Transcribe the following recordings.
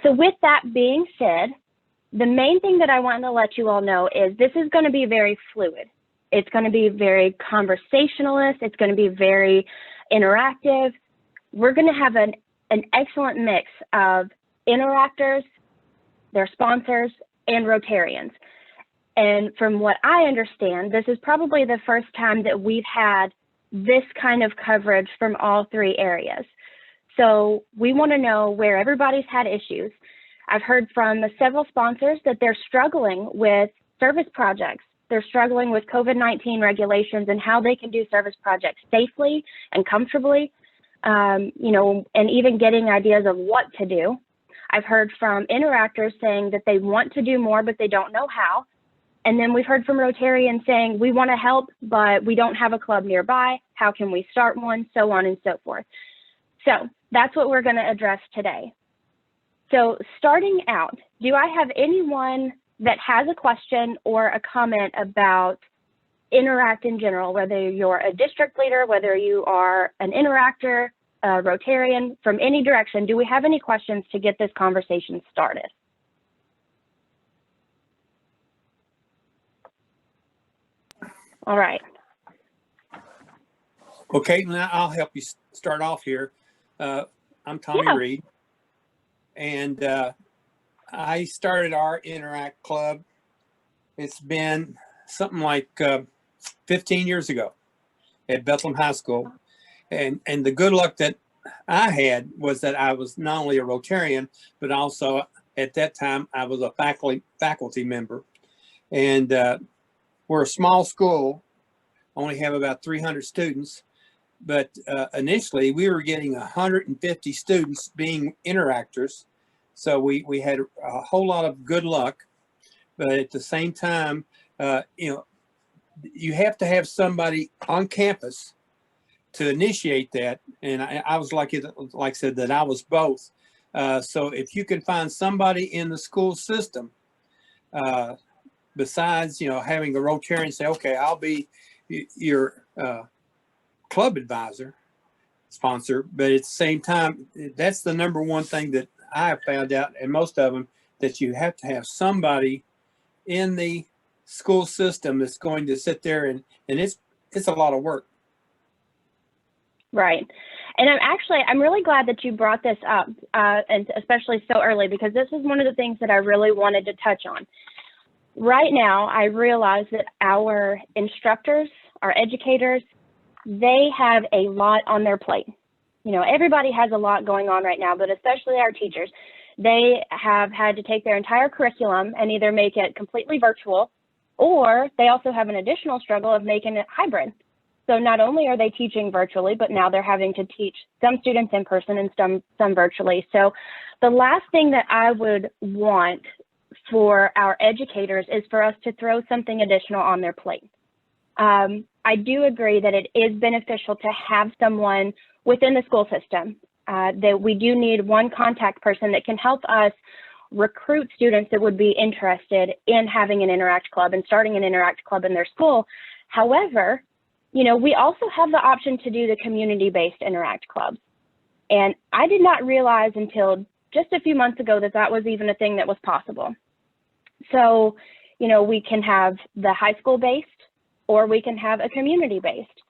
So with that being said, the main thing that I want to let you all know is this is going to be very fluid. It's going to be very conversationalist. It's going to be very interactive. We're going to have an excellent mix of interactors, their sponsors, and Rotarians. And from what I understand, this is probably the first time that we've had this kind of coverage from all three areas. So we want to know where everybody's had issues. I've heard from several sponsors that they're struggling with service projects. They're struggling with COVID-19 regulations and how they can do service projects safely and comfortably, you know, and even getting ideas of what to do. I've heard from interactors saying that they want to do more, but they don't know how. And then we've heard from Rotarians saying, we want to help, but we don't have a club nearby. How can we start one? So on and so forth. So that's what we're going to address today. So starting out, do I have anyone that has a question or a comment about Interact in general, whether you're a district leader, whether you are an interactor, a Rotarian, from any direction? Do we have any questions to get this conversation started? All right. Okay, now I'll help you start off here. I'm Tommy Reed, and I started our Interact Club. It's been something like 15 years ago at Bethlehem High School. And the good luck that I had was that I was not only a Rotarian, but also at that time I was a faculty member. And we're a small school, only have about 300 students. But initially we were getting 150 students being interactors. So we had a whole lot of good luck. But at the same time, you know, you have to have somebody on campus to initiate that. And I was like I said, that I was both. So if you can find somebody in the school system, besides, you know, having a Rotarian say, okay, I'll be your club advisor, sponsor, but at the same time, that's the number one thing that I have found out, and most of them, that you have to have somebody in the school system that's going to sit there and it's a lot of work. Right. And I'm really glad that you brought this up, and especially so early, because this is one of the things that I really wanted to touch on. Right now, I realize that our instructors, our educators, they have a lot on their plate. You know, everybody has a lot going on right now, but especially our teachers. They have had to take their entire curriculum and either make it completely virtual, or they also have an additional struggle of making it hybrid. So not only are they teaching virtually, but now they're having to teach some students in person and some virtually. So the last thing that I would want for our educators is for us to throw something additional on their plate. I do agree that it is beneficial to have someone within the school system, that we do need one contact person that can help us recruit students that would be interested in having an Interact Club and starting an Interact Club in their school. However, you know, we also have the option to do the community-based Interact Clubs. And I did not realize until just a few months ago that that was even a thing that was possible. So, you know, we can have the high school-based, or we can have a community-based.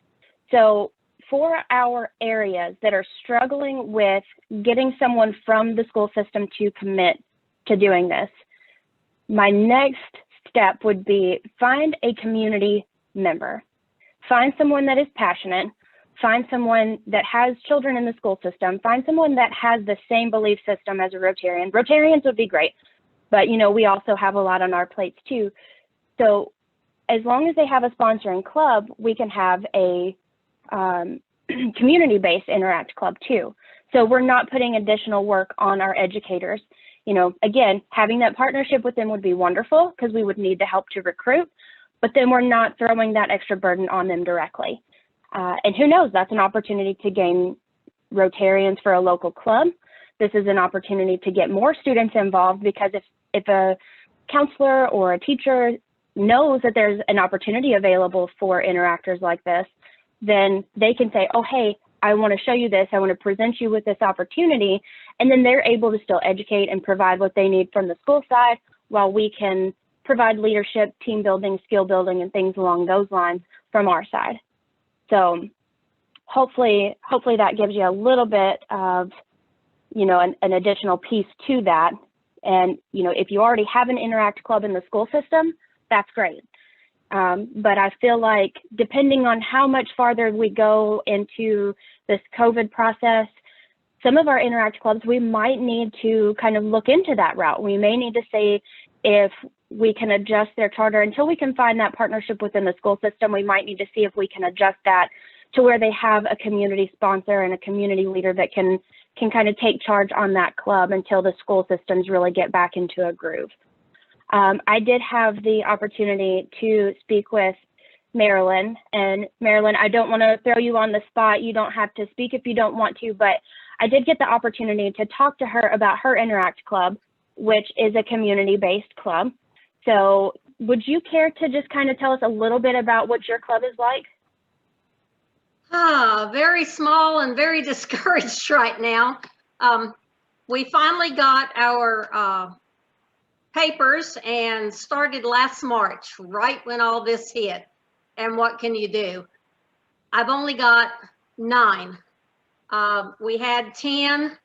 So for our areas that are struggling with getting someone from the school system to commit to doing this, my next step would be find a community member. Find someone that is passionate, find someone that has children in the school system, find someone that has the same belief system as a Rotarian. Rotarians would be great, but you know, we also have a lot on our plates too. So as long as they have a sponsoring club, we can have a community-based Interact Club too. So we're not putting additional work on our educators. You know, again, having that partnership with them would be wonderful because we would need the help to recruit, but then we're not throwing that extra burden on them directly. And who knows, that's an opportunity to gain Rotarians for a local club. This is an opportunity to get more students involved, because if a counselor or a teacher knows that there's an opportunity available for interactors like this, then they can say, oh, hey, I want to show you this. I want to present you with this opportunity. And then they're able to still educate and provide what they need from the school side, while we can provide leadership, team building, skill building, and things along those lines from our side. So hopefully that gives you a little bit of, you know, an additional piece to that. And, you know, if you already have an Interact Club in the school system, that's great. But I feel like depending on how much farther we go into this COVID process, some of our Interact Clubs, we might need to kind of look into that route. We may need to say if we can adjust their charter until we can find that partnership within the school system. We might need to see if we can adjust that to where they have a community sponsor and a community leader that can kind of take charge on that club until the school systems really get back into a groove. I did have the opportunity to speak with Marilyn, and Marilyn, I don't want to throw you on the spot. You don't have to speak if you don't want to, but I did get the opportunity to talk to her about her Interact Club, which is a community-based club. So would you care to just kind of tell us a little bit about what your club is like? Very small and very discouraged right now. We finally got our papers and started last March, right when all this hit. And what can you do? I've only got 9. We had 10,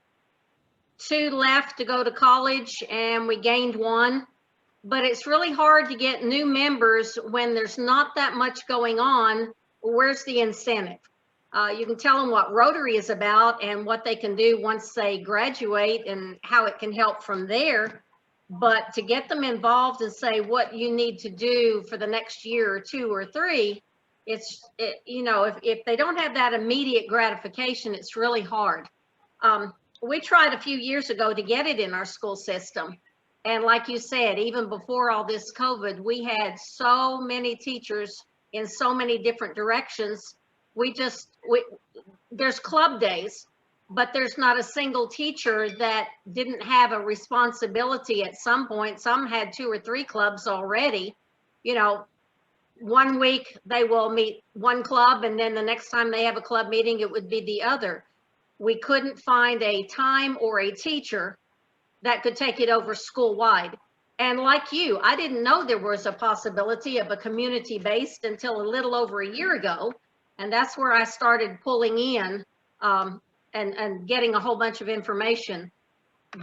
2 left to go to college, and we gained 1. But it's really hard to get new members when there's not that much going on. Where's the incentive? You can tell them what Rotary is about and what they can do once they graduate and how it can help from there. But to get them involved and say what you need to do for the next year or 2 or 3, you know, if they don't have that immediate gratification, it's really hard. We tried a few years ago to get it in our school system. And like you said, even before all this COVID, we had so many teachers in so many different directions. There's club days, but there's not a single teacher that didn't have a responsibility at some point. Some had 2 or 3 clubs already. You know, one week they will meet one club, and then the next time they have a club meeting, it would be the other. We couldn't find a time or a teacher that could take it over school-wide. And like you, I didn't know there was a possibility of a community-based until a little over a year ago. And that's where I started pulling in and getting a whole bunch of information.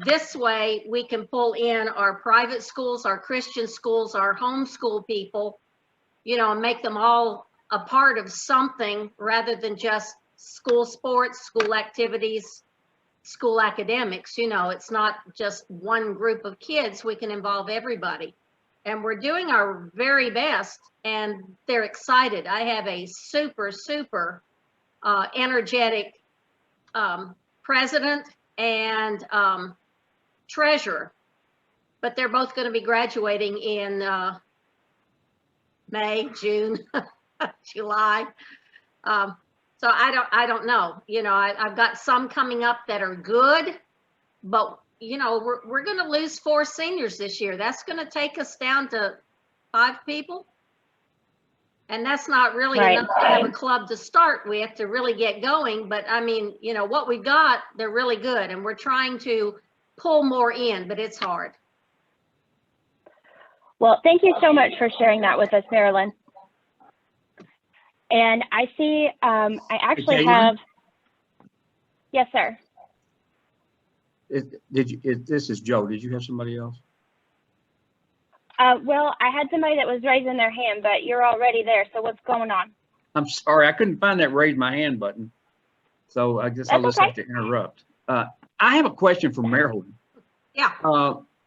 This way, we can pull in our private schools, our Christian schools, our homeschool people, you know, and make them all a part of something rather than just school sports, school activities, school academics. You know, it's not just one group of kids. We can involve everybody. And we're doing our very best, and they're excited. I have a super, super energetic president and treasurer, but they're both going to be graduating in May, June, July. So I don't know. You know, I've got some coming up that are good, but you know, we're going to lose 4 seniors this year. That's going to take us down to 5 people. And that's not really enough to have a club to start with to really get going. But I mean, you know, what we got, they're really good. And we're trying to pull more in, but it's hard. Well, thank you so much for sharing that with us, Marilyn. And I see, I actually have, yes, sir. This is Joe. Did you have somebody else? Well, I had somebody that was raising their hand, but you're already there. So what's going on? I'm sorry, I couldn't find that raise my hand button. So I guess I'll just have to interrupt. I have a question for Marilyn. Yeah.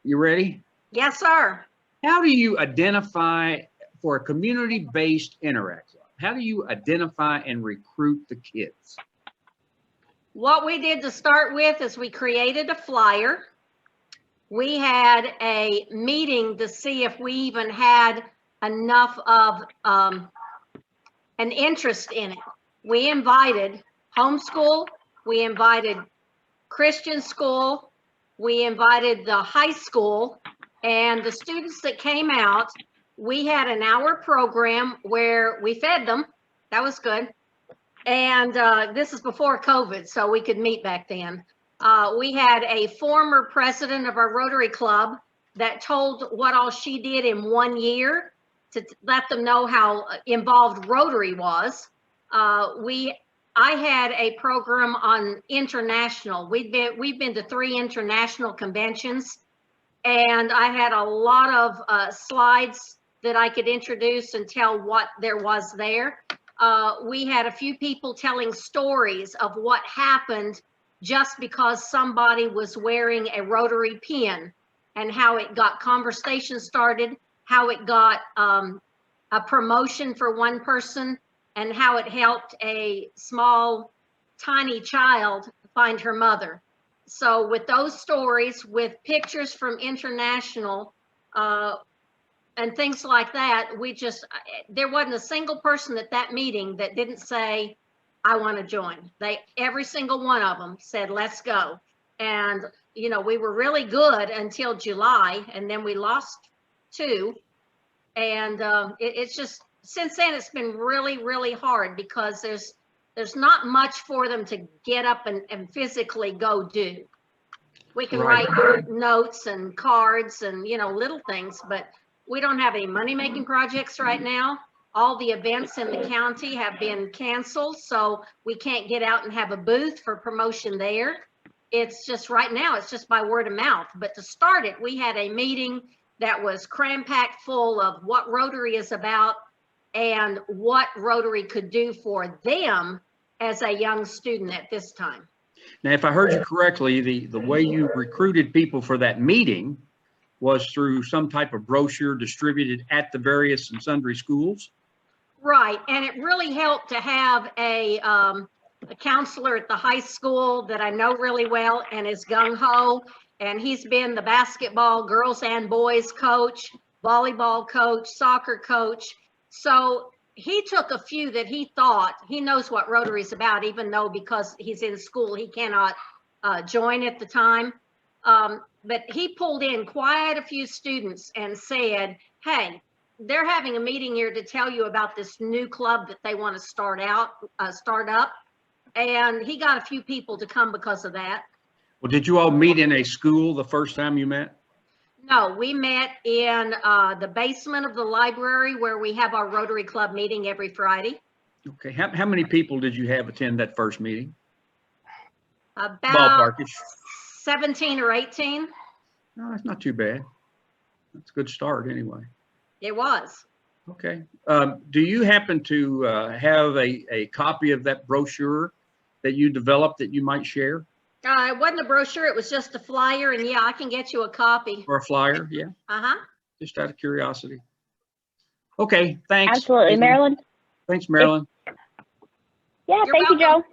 You ready? Yes, sir. How do you identify for a community-based Interact Club? How do you identify and recruit the kids? What we did to start with is we created a flyer. We had a meeting to see if we even had enough of an interest in it. We invited homeschool, we invited Christian school, we invited the high school, and the students that came out, we had an hour program where we fed them. That was good. And this is before COVID, so we could meet back then. We had a former president of our Rotary Club that told what all she did in 1 year to let them know how involved Rotary was. I had a program on international. We've been to 3 international conventions, and I had a lot of slides that I could introduce and tell what there was there. We had a few people telling stories of what happened just because somebody was wearing a Rotary pin, and how it got conversation started, how it got a promotion for one person, and how it helped a small, tiny child find her mother. So with those stories, with pictures from international, and things like that, there wasn't a single person at that meeting that didn't say, I want to join. Every single one of them said, let's go. And, you know, we were really good until July, and then we lost 2. And it's just, since then, it's been really, really hard because there's not much for them to get up and physically go do. We can Right. write notes and cards and, you know, little things, but we don't have any money-making projects right now. All the events in the county have been canceled, so we can't get out and have a booth for promotion there. It's just right now, it's just by word of mouth. But to start it, we had a meeting that was cram-packed full of what Rotary is about and what Rotary could do for them as a young student at this time. Now, if I heard you correctly, the way you recruited people for that meeting was through some type of brochure distributed at the various and sundry schools? Right, and it really helped to have a counselor at the high school that I know really well and is gung-ho, and he's been the basketball girls and boys coach, volleyball coach, soccer coach. So he took a few that he thought, he knows what Rotary's about, even though because he's in school, he cannot join at the time. But he pulled in quite a few students and said, hey, they're having a meeting here to tell you about this new club that they want to start up. And he got a few people to come because of that. Well, did you all meet in a school the first time you met? No, we met in the basement of the library where we have our Rotary Club meeting every Friday. Okay, how many people did you have attend that first meeting? About Ballparkish. 17 or 18. No, that's not too bad. That's a good start anyway. It was. Okay. Do you happen to have a copy of that brochure that you developed that you might share? It wasn't a brochure, it was just a flyer, and yeah, I can get you a copy. Or a flyer? Yeah. Uh-huh. Just out of curiosity. Okay, thanks. Absolutely, Marilyn. Thanks, Marilyn. Yeah, You're thank you, welcome. Joe.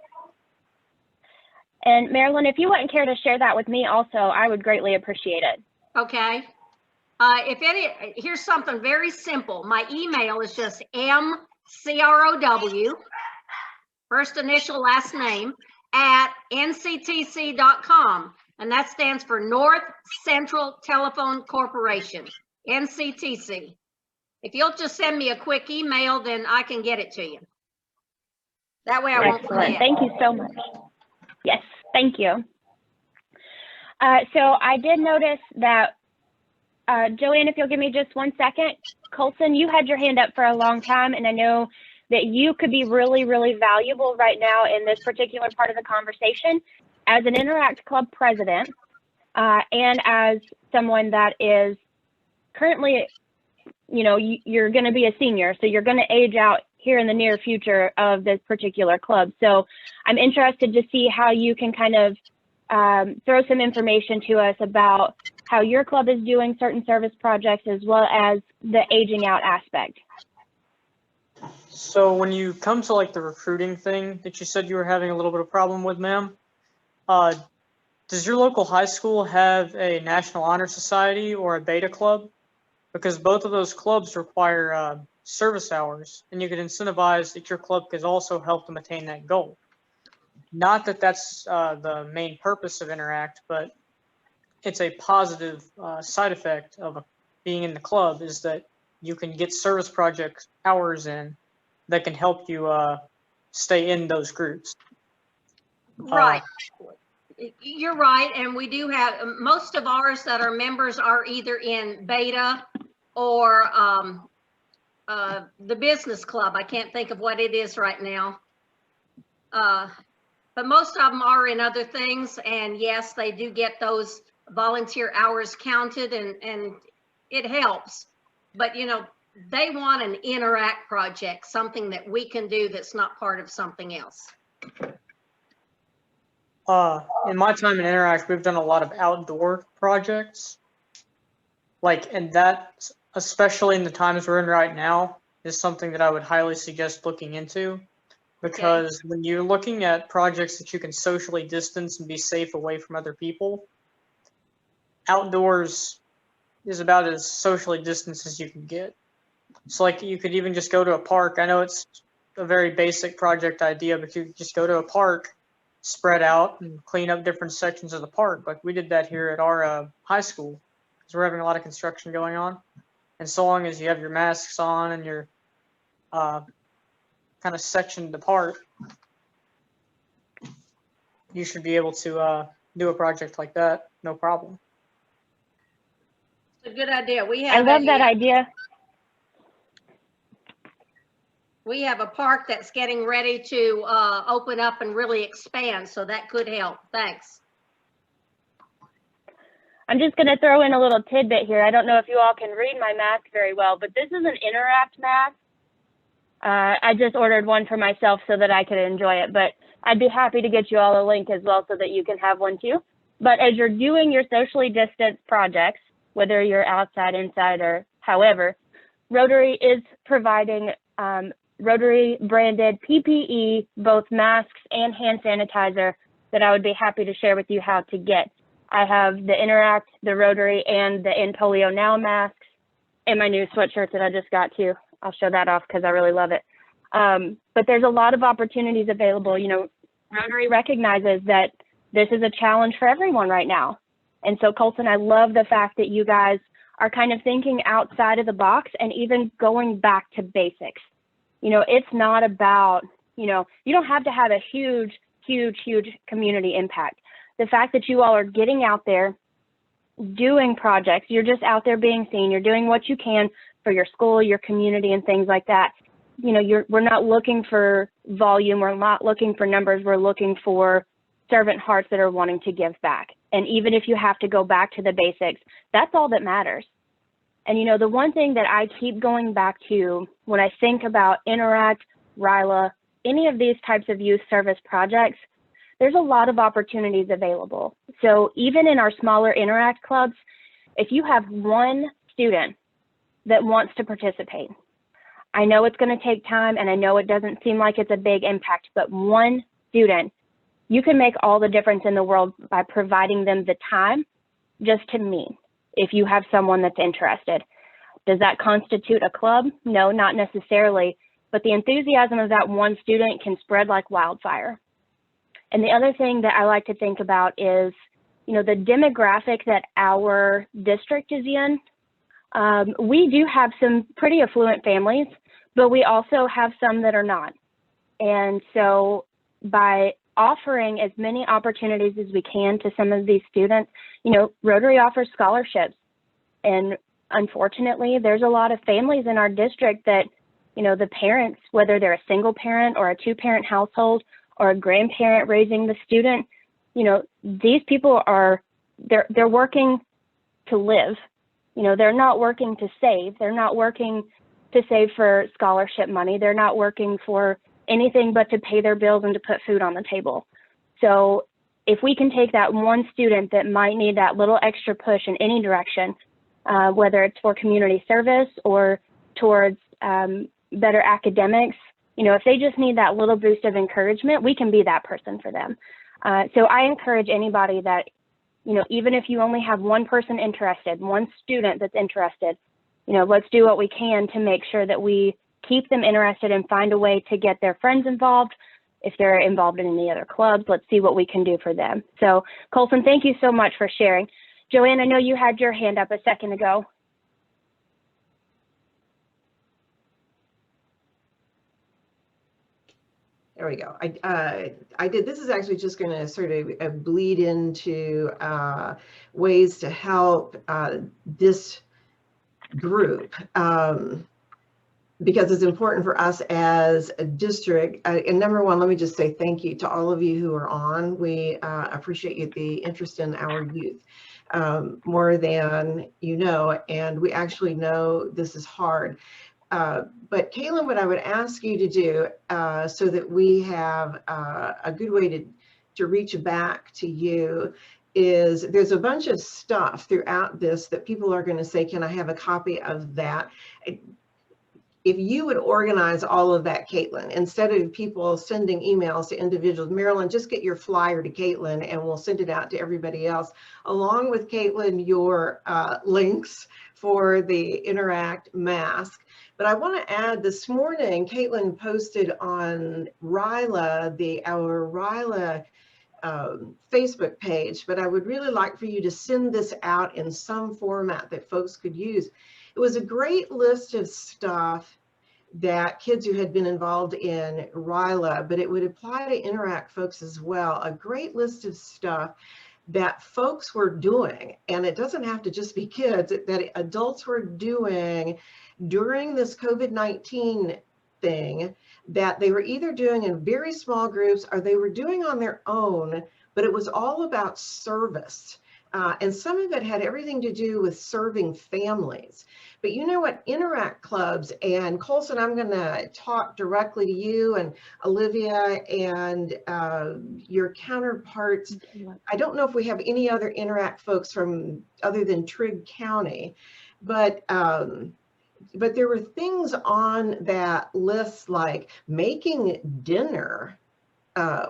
And Marilyn, if you wouldn't care to share that with me also, I would greatly appreciate it. Okay. Here's something very simple. My email is just MCROW, first initial, last name, at nctc.com. And that stands for North Central Telephone Corporation, NCTC. If you'll just send me a quick email, then I can get it to you. That way I won't Excellent. forget. Thank you so much. Yes, thank you. So I did notice that, Joanne, if you'll give me just 1 second, Colson, you had your hand up for a long time, and I know that you could be really, really valuable right now in this particular part of the conversation as an Interact Club president, and as someone that is currently, you know, you're going to be a senior, so you're going to age out here in the near future of this particular club. So I'm interested to see how you can kind of throw some information to us about how your club is doing certain service projects as well as the aging out aspect. So when you come to like the recruiting thing that you said you were having a little bit of problem with, ma'am, does your local high school have a National Honor Society or a Beta Club? Because both of those clubs require service hours, and you could incentivize that your club could also help them attain that goal. Not that that's the main purpose of Interact, but it's a positive side effect of being in the club is that you can get service project hours in that can help you stay in those groups. Right. You're right. And we do have, most of ours that are members are either in beta or the business club. I can't think of what it is right now. But most of them are in other things. And yes, they do get those volunteer hours counted, and it helps. But, you know, they want an interact project, something that we can do that's not part of something else. In my time in Interact, we've done a lot of outdoor projects. And that, especially in the times we're in right now, is something that I would highly suggest looking into. Because when you're looking at projects that you can socially distance and be safe away from other people, outdoors is about as socially distanced as you can get. So you could even just go to a park. I know it's a very basic project idea, but you could just go to a park, spread out, and clean up different sections of the park. Like we did that here at our high school, because we're having a lot of construction going on. And so long as you have your masks on and you're kind of sectioned apart, you should be able to do a project like that, no problem. It's a good idea. I love that idea. We have a park that's getting ready to open up and really expand, so that could help. Thanks. I'm just going to throw in a little tidbit here. I don't know if you all can read my mask very well, but this is an Interact mask. I just ordered one for myself so that I could enjoy it, but I'd be happy to get you all a link as well so that you can have one too. But as you're doing your socially distanced projects, whether you're outside, inside, or however, Rotary is providing Rotary branded PPE, both masks and hand sanitizer, that I would be happy to share with you how to get. I have the Interact, the Rotary, and the In Polio Now masks, and my new sweatshirt that I just got too. I'll show that off because I really love it. But there's a lot of opportunities available. You know, Rotary recognizes that this is a challenge for everyone right now. And so Colton, I love the fact that you guys are kind of thinking outside of the box and even going back to basics. You know, it's not about, you know, you don't have to have a huge community impact. The fact that you all are getting out there, doing projects, you're just out there being seen, you're doing what you can for your school, your community, and things like that. You know, we're not looking for volume, we're not looking for numbers, we're looking for servant hearts that are wanting to give back. And even if you have to go back to the basics, that's all that matters. And you know, the one thing that I keep going back to when I think about Interact, RILA, any of these types of youth service projects, there's a lot of opportunities available. So even in our smaller Interact clubs, if you have one student that wants to participate, I know it's going to take time and I know it doesn't seem like it's a big impact, but one student, you can make all the difference in the world by providing them the time just to meet if you have someone that's interested. Does that constitute a club? No, not necessarily, but the enthusiasm of that one student can spread like wildfire. And the other thing that I like to think about is, you know, the demographic that our district is in. We do have some pretty affluent families, but we also have some that are not. And so by offering as many opportunities as we can to some of these students, you know, Rotary offers scholarships. And unfortunately, there's a lot of families in our district that, you know, the parents, whether they're a single parent or a two-parent household or a grandparent raising the student, you know, these people are, they're working to live. You know, they're not working to save. They're not working to save for scholarship money. They're not working for anything but to pay their bills and to put food on the table. So if we can take that one student that might need that little extra push in any direction, whether it's for community service or towards better academics, you know, if they just need that little boost of encouragement, we can be that person for them. So I encourage anybody that, you know, even if you only have one person interested, one student that's interested, you know, let's do what we can to make sure that we keep them interested and find a way to get their friends involved. If they're involved in any other clubs, let's see what we can do for them. So Colton, thank you so much for sharing. Joanne, I know you had your hand up a second ago. There we go. I did. This is actually just going to sort of bleed into ways to help this group. Because it's important for us as a district. And number one, let me just say thank you to all of you who are on. We appreciate the interest in our youth more than you know, and we actually know this is hard. But Caitlin, what I would ask you to do so that we have a good way to reach back to you is there's a bunch of stuff throughout this that people are going to say, can I have a copy of that? If you would organize all of that, Caitlin, instead of people sending emails to individuals, Marilyn, just get your flyer to Caitlin and we'll send it out to everybody else. Along with Caitlin, your links for the Interact mask. But I want to add this morning, Caitlin posted on RILA, our RILA Facebook page, but I would really like for you to send this out in some format that folks could use. It was a great list of stuff that kids who had been involved in RILA, but it would apply to Interact folks as well. A great list of stuff that folks were doing, and it doesn't have to just be kids, that adults were doing during this COVID-19 thing that they were either doing in very small groups or they were doing on their own, but it was all about service. And some of it had everything to do with serving families. But you know what, Interact clubs, and Colson, I'm going to talk directly to you and Olivia and your counterparts. I don't know if we have any other Interact folks from other than Trigg County, but there were things on that list like making dinner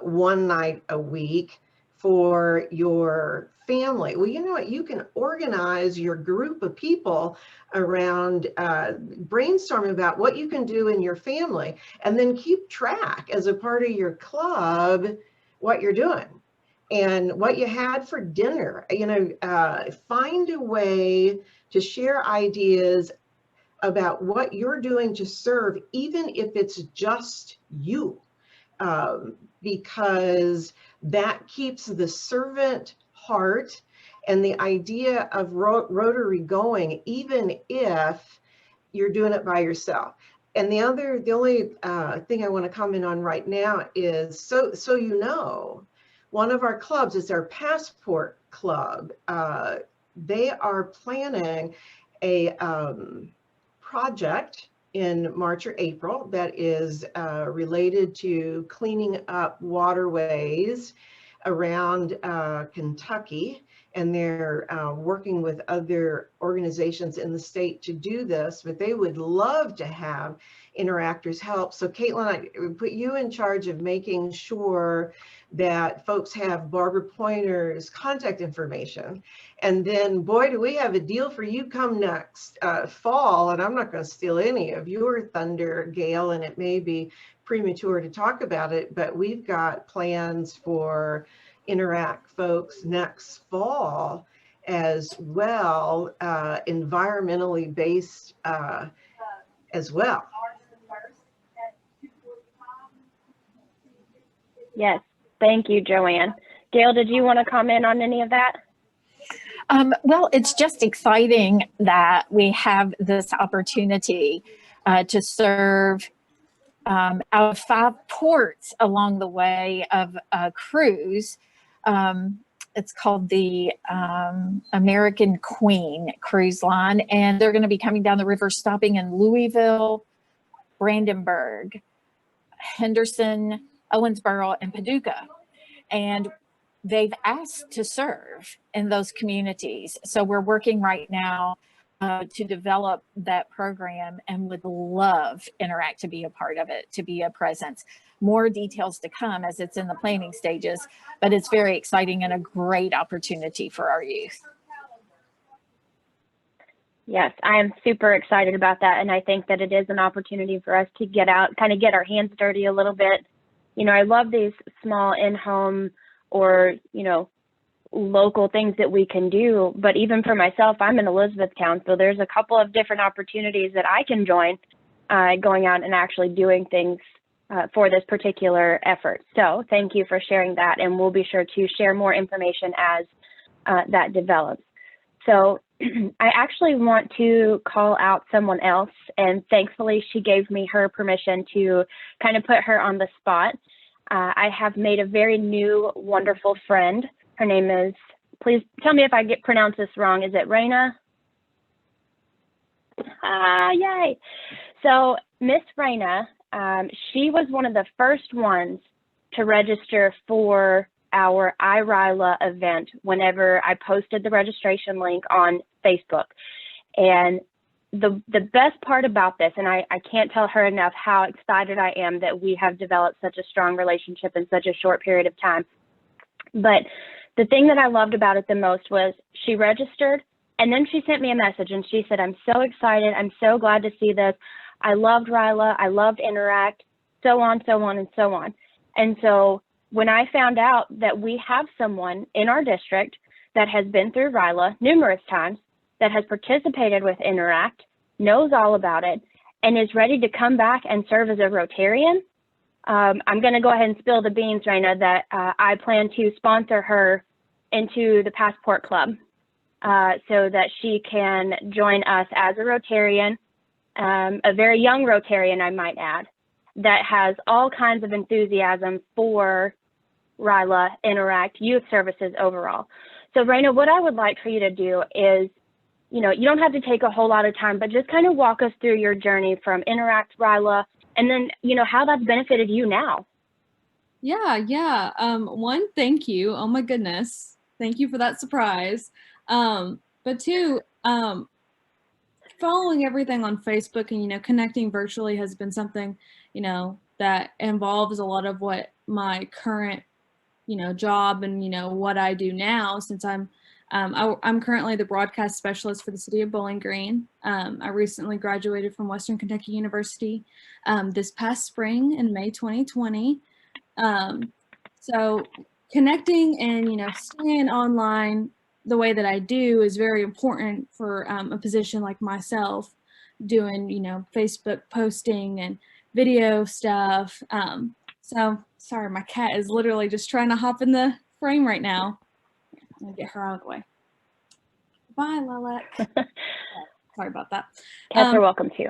one night a week for your family. Well, you know what? You can organize your group of people around brainstorming about what you can do in your family and then keep track as a part of your club what you're doing and what you had for dinner. You know, find a way to share ideas about what you're doing to serve, even if it's just you, because that keeps the servant heart and the idea of Rotary going, even if you're doing it by yourself. And the only thing I want to comment on right now is, so you know, one of our clubs is our Passport Club. They are planning a project in March or April that is related to cleaning up waterways around Kentucky, and they're working with other organizations in the state to do this, but they would love to have Interactors help. So Caitlin, I put you in charge of making sure that folks have Barbara Pointer's contact information. And then, boy, do we have a deal for you come next fall, and I'm not going to steal any of your thunder, Gail, and it may be premature to talk about it, but we've got plans for Interact folks next fall as well, environmentally based as well. Yes, thank you, Joanne. Gail, did you want to comment on any of that? Well, it's just exciting that we have this opportunity to serve out of 5 ports along the way of a cruise. It's called the American Queen Cruise Line, and they're going to be coming down the river, stopping in Louisville, Brandenburg, Henderson, Owensboro, and Paducah. And they've asked to serve in those communities. So we're working right now to develop that program and would love Interact to be a part of it, to be a presence. More details to come as it's in the planning stages, but it's very exciting and a great opportunity for our youth. Yes, I am super excited about that. And I think that it is an opportunity for us to get out, kind of get our hands dirty a little bit. You know, I love these small in-home or, you know, local things that we can do. But even for myself, I'm in Elizabethtown, so there's a couple of different opportunities that I can join, going out and actually doing things for this particular effort. So thank you for sharing that, and we'll be sure to share more information as that develops. So I actually want to call out someone else, and thankfully she gave me her permission to kind of put her on the spot. I have made a very new, wonderful friend. Her name is, please tell me if I pronounce this wrong. Is it Raina? Yay. So Miss Raina, she was one of the first ones to register for our iRILA event whenever I posted the registration link on Facebook. And the best part about this, and I can't tell her enough how excited I am that we have developed such a strong relationship in such a short period of time. But the thing that I loved about it the most was she registered, and then she sent me a message and she said, I'm so excited. I'm so glad to see this. I loved RILA. I loved Interact, so on, so on, and so on. And so when I found out that we have someone in our district that has been through RILA numerous times, that has participated with Interact, knows all about it, and is ready to come back and serve as a Rotarian, I'm going to go ahead and spill the beans, Raina, that I plan to sponsor her into the Passport Club so that she can join us as a Rotarian, a very young Rotarian, I might add, that has all kinds of enthusiasm for RILA, Interact, youth services overall. So Raina, what I would like for you to do is, you know, you don't have to take a whole lot of time, but just kind of walk us through your journey from Interact, RILA, and then, you know, how that's benefited you now. Yeah. One, thank you. Oh my goodness. Thank you for that surprise. But two, following everything on Facebook and, you know, connecting virtually has been something, you know, that involves a lot of what my current, you know, job and, you know, what I do now, since I'm currently the broadcast specialist for the city of Bowling Green. I recently graduated from Western Kentucky University this past spring in May 2020. So connecting and, you know, staying online the way that I do is very important for a position like myself, doing, you know, Facebook posting and video stuff. So sorry, my cat is literally just trying to hop in the frame right now. I'm gonna get her out of the way. Bye, Lilac. Sorry about that. Cats are welcome too.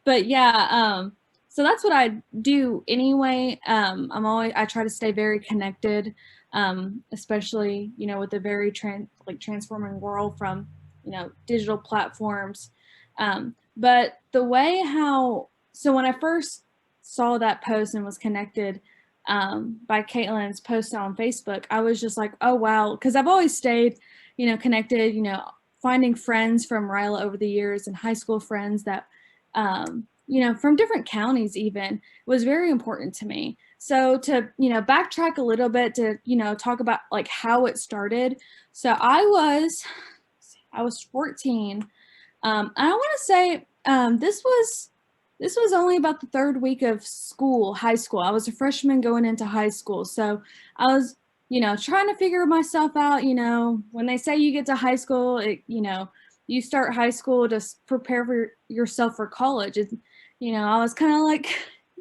But yeah, so that's what I do anyway. I try to stay very connected, especially, you know, with the very transforming world from, you know, digital platforms. But the way so when I first saw that post and was connected by Caitlin's post on Facebook, I was just like, oh, wow. Because I've always stayed, you know, connected, you know, finding friends from RILA over the years and high school friends that, you know, from different counties even, was very important to me. So to, you know, backtrack a little bit to, you know, talk about like how it started. So I was 14. I want to say this was only about the third week of high school. I was a freshman going into high school. So I was, you know, trying to figure myself out. You know, when they say you get to high school, you know, you start high school to prepare for yourself for college. You know, I was kind of like,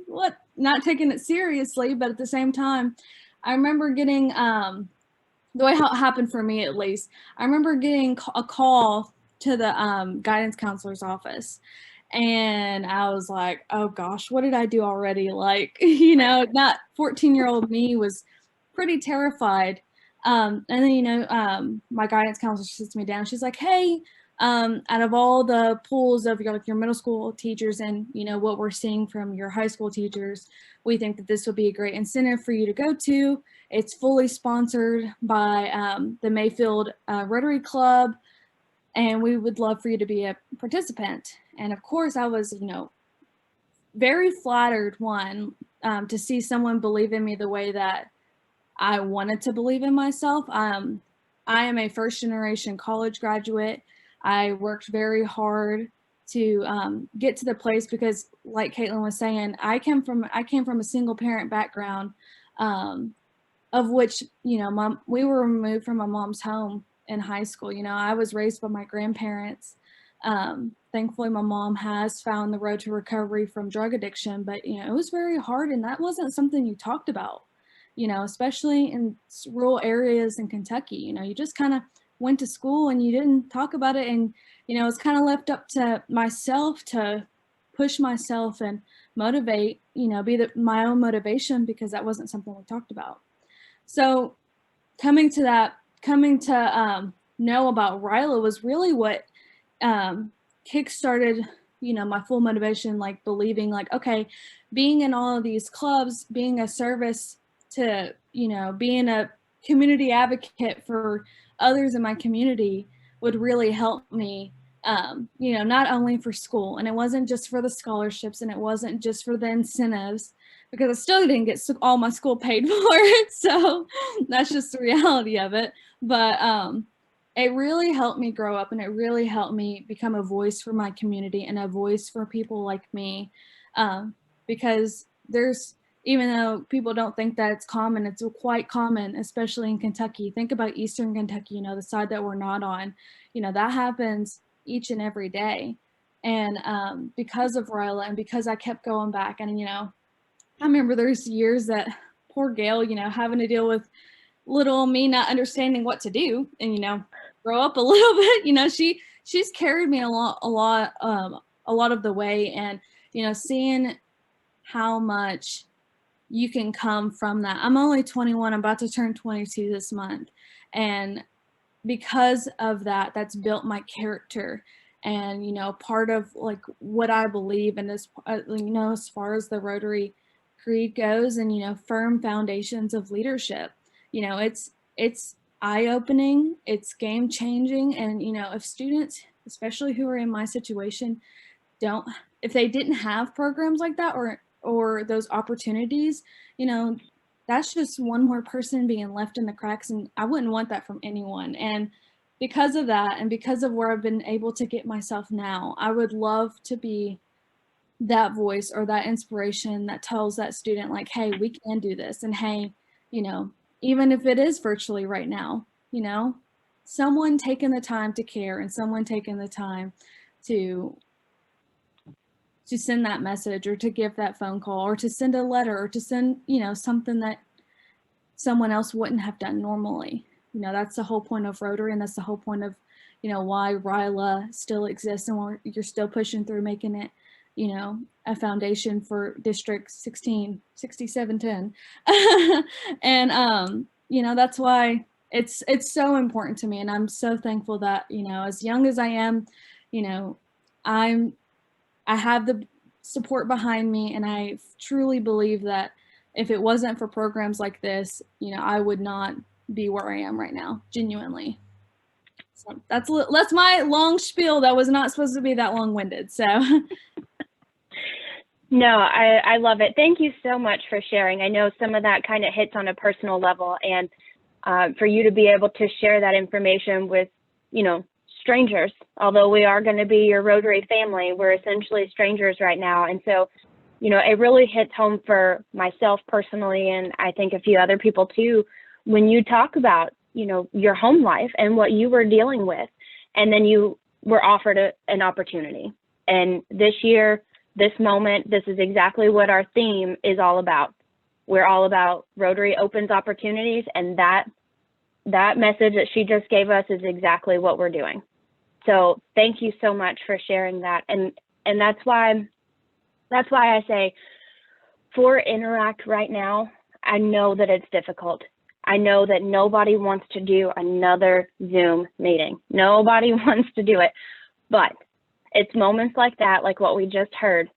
what, not taking it seriously, but at the same time, I remember getting, the way how it happened for me at least, I remember getting a call to the guidance counselor's office. And I was like, oh gosh, what did I do already? Like, you know, that 14-year-old me was pretty terrified. And then, you know, my guidance counselor sits me down. She's like, hey, out of all the pools of your middle school teachers and, you know, what we're seeing from your high school teachers, we think that this would be a great incentive for you to go to. It's fully sponsored by the Mayfield Rotary Club, and we would love for you to be a participant. And of course, I was, you know, very flattered, to see someone believe in me the way that I wanted to believe in myself. I am a first generation college graduate. I worked very hard to get to the place because, like Caitlin was saying, I came from a single parent background, of which, you know, we were removed from my mom's home in high school. You know, I was raised by my grandparents. Thankfully, my mom has found the road to recovery from drug addiction, but it was very hard, and that wasn't something you talked about, especially in rural areas in Kentucky. You just kind of went to school and you didn't talk about it, and it's kind of left up to myself to push myself and motivate, be my own motivation, because that wasn't something we talked about. So coming to know about RILA was really what kick-started my full motivation, like believing like, okay, being in all of these clubs, being a service to being a community advocate for others in my community would really help me, not only for school, and it wasn't just for the scholarships, and it wasn't just for the incentives, because I still didn't get all my school paid for it, so that's just the reality of it. But it really helped me grow up, and it really helped me become a voice for my community and a voice for people like me, because even though people don't think that it's common, it's quite common, especially in Kentucky. Think about Eastern Kentucky, the side that we're not on, that happens each and every day. And because of RILA, and because I kept going back, and I remember there's years that poor Gail, having to deal with little me not understanding what to do, and grow up a little bit. She's carried me a lot of the way, and seeing how much you can come from that. I'm only 21. I'm about to turn 22 this month, and because of that, that's built my character. And part of like what I believe in this, as far as the Rotary Creed goes, and firm foundations of leadership. It's eye-opening, it's game-changing, and if students, especially who are in my situation, if they didn't have programs like that or those opportunities, that's just one more person being left in the cracks, and I wouldn't want that from anyone. And because of that, and because of where I've been able to get myself now, I would love to be that voice or that inspiration that tells that student like, hey, we can do this, and hey, even if it is virtually right now, someone taking the time to care, and someone taking the time to send that message, or to give that phone call, or to send a letter, or to send, something that someone else wouldn't have done normally. That's the whole point of Rotary, and that's the whole point of, why RILA still exists, and you're still pushing through making it, a foundation for District 16, 6710. And, that's why it's so important to me. And I'm so thankful that, as young as I am, I have the support behind me, and I truly believe that if it wasn't for programs like this, I would not be where I am right now, genuinely. So that's my long spiel. That was not supposed to be that long-winded, so. No, I love it. Thank you so much for sharing. I know some of that kind of hits on a personal level, and for you to be able to share that information with, strangers, although we are going to be your Rotary family, we're essentially strangers right now. And so, it really hits home for myself personally, and I think a few other people too, when you talk about, your home life and what you were dealing with, and then you were offered an opportunity. And this year, this moment, this is exactly what our theme is all about. We're all about Rotary opens opportunities, and that message that she just gave us is exactly what we're doing. So thank you so much for sharing that. And that's why I say for Interact right now, I know that it's difficult. I know that nobody wants to do another Zoom meeting. Nobody wants to do it, but it's moments like that, like what we just heard,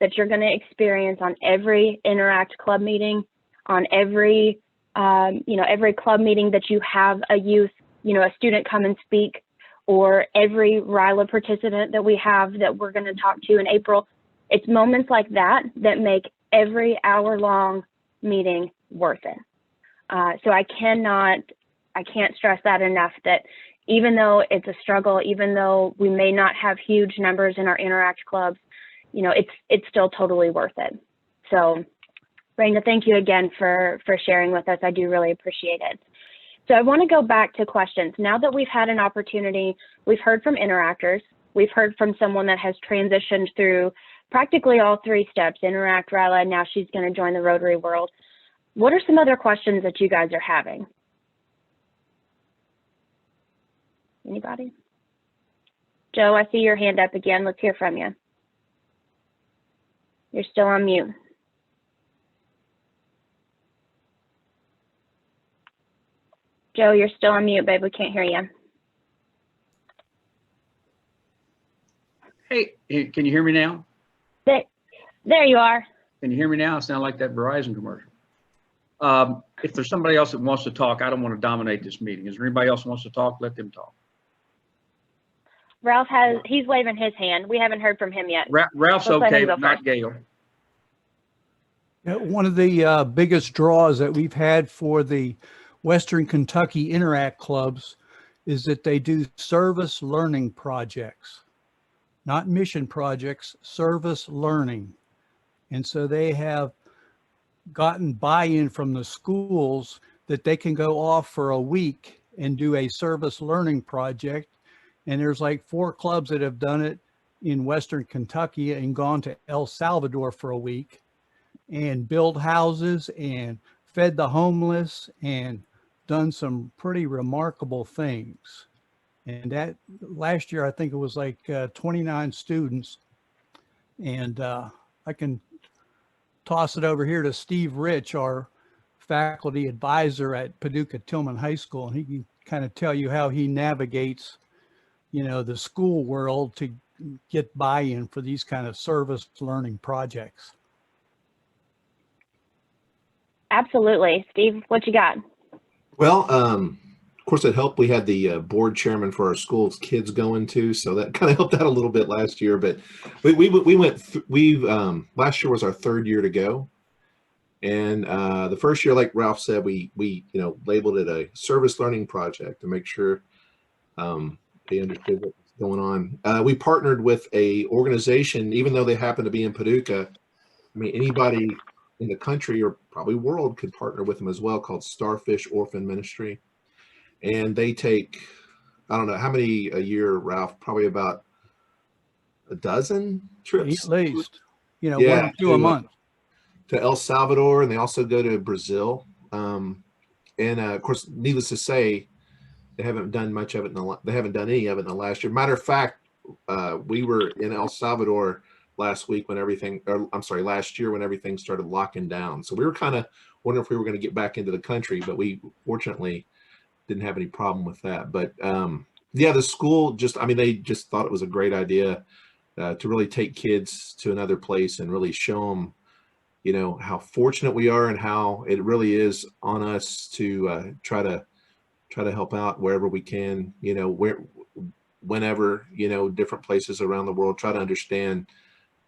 that you're going to experience on every Interact club meeting, on every, every club meeting that you have a youth, a student come and speak, or every RILA participant that we have that we're going to talk to in April. It's moments like that that make every hour-long meeting worth it. So I can't stress that enough, that even though it's a struggle, even though we may not have huge numbers in our Interact clubs, it's still totally worth it. So Raina, thank you again for sharing with us. I do really appreciate it. So I want to go back to questions. Now that we've had an opportunity, we've heard from interactors, We've heard from someone that has transitioned through practically all 3 steps, Interact, Rally, and now she's going to join the Rotary world. What are some other questions that you guys are having? Anybody? Joe, I see your hand up again. Let's hear from you. You're still on mute. Joe, you're still on mute, babe. We can't hear you. Hey, can you hear me now? There you are. Can you hear me now? I sound like that Verizon commercial. If there's somebody else that wants to talk, I don't want to dominate this meeting. Is there anybody else who wants to talk? Let them talk. Ralph he's waving his hand. We haven't heard from him yet. Ralph's Let's let okay, him go but not first. Gail. One of the biggest draws that we've had for the Western Kentucky Interact clubs is that they do service learning projects, not mission projects, service learning. And so they have gotten buy-in from the schools that they can go off for a week and do a service learning project. And there's like 4 clubs that have done it in Western Kentucky and gone to El Salvador for a week and built houses and fed the homeless and done some pretty remarkable things. And that last year, I think it was like 29 students. And I can toss it over here to Steve Rich, our faculty advisor at Paducah Tillman High School. And he can kind of tell you how he navigates, you know, the school world to get buy-in for these kind of service learning projects. Absolutely. Steve, what you got? Well, of course, it helped. We had the board chairman for our school's kids going too, so that kind of helped out a little bit last year. But last year was our 3rd year to go, and the first year, like Ralph said, we labeled it a service learning project to make sure they understood what was going on. We partnered with a organization, even though they happen to be in Paducah. I mean, anybody in the country or probably world could partner with them as well, called Starfish Orphan Ministry. And they take, I don't know how many a year, Ralph, probably about a dozen trips. At least, you know, Yeah, 1 or 2 a month. To El Salvador, and they also go to Brazil. Of course, needless to say, they haven't done much of it. They haven't done any of it in the last year. Matter of fact, we were in El Salvador last year when everything started locking down. So we were kind of wondering if we were going to get back into the country, but we fortunately didn't have any problem with that. But yeah, the school they just thought it was a great idea to really take kids to another place and really show them, you know, how fortunate we are and how it really is on us to try to help out wherever we can, you know, whenever, you know, different places around the world, try to understand